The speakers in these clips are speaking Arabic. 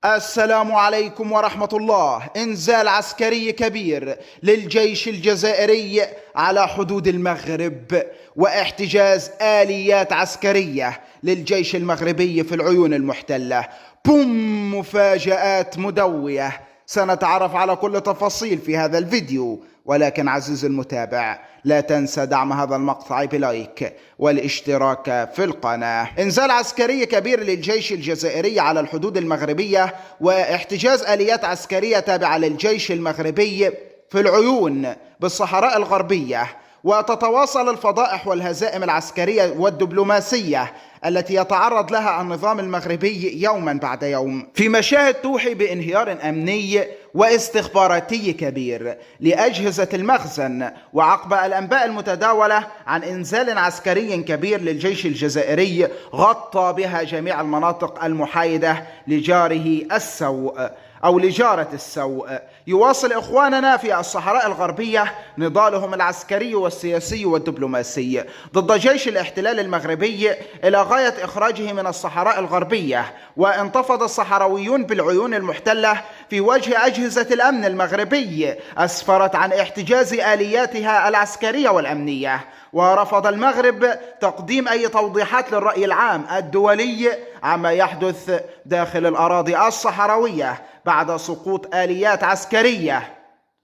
السلام عليكم ورحمة الله. إنزال عسكري كبير للجيش الجزائري على حدود المغرب، واحتجاز آليات عسكرية للجيش المغربي في العيون المحتلة. بوم، مفاجآت مدوية. سنتعرف على كل تفاصيل في هذا الفيديو، ولكن عزيزي المتابع لا تنسى دعم هذا المقطع بلايك والاشتراك في القناة. إنزال عسكري كبير للجيش الجزائري على الحدود المغربية واحتجاز آليات عسكرية تابعة للجيش المغربي في العيون بالصحراء الغربية. وتتواصل الفضائح والهزائم العسكرية والدبلوماسية التي يتعرض لها النظام المغربي يوما بعد يوم في مشاهد توحي بانهيار أمني واستخباراتي كبير لأجهزة المخزن، وعقب الأنباء المتداولة عن إنزال عسكري كبير للجيش الجزائري غطى بها جميع المناطق المحايدة لجاره السوء أو لجارة السوء. يواصل إخواننا في الصحراء الغربية نضالهم العسكري والسياسي والدبلوماسي ضد جيش الاحتلال المغربي إلى غاية إخراجه من الصحراء الغربية. وانتفض الصحراويون بالعيون المحتلة في وجه أجهزة الأمن المغربي أسفرت عن احتجاز آلياتها العسكرية والأمنية. ورفض المغرب تقديم أي توضيحات للرأي العام الدولي عما يحدث داخل الأراضي الصحراوية بعد سقوط آليات عسكرية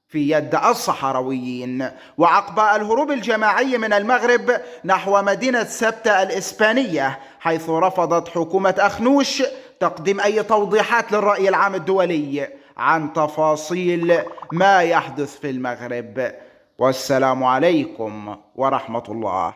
في يد الصحراويين. وعقب الهروب الجماعي من المغرب نحو مدينة سبتة الإسبانية، حيث رفضت حكومة أخنوش تقديم أي توضيحات للرأي العام الدولي عن تفاصيل ما يحدث في المغرب. والسلام عليكم ورحمة الله.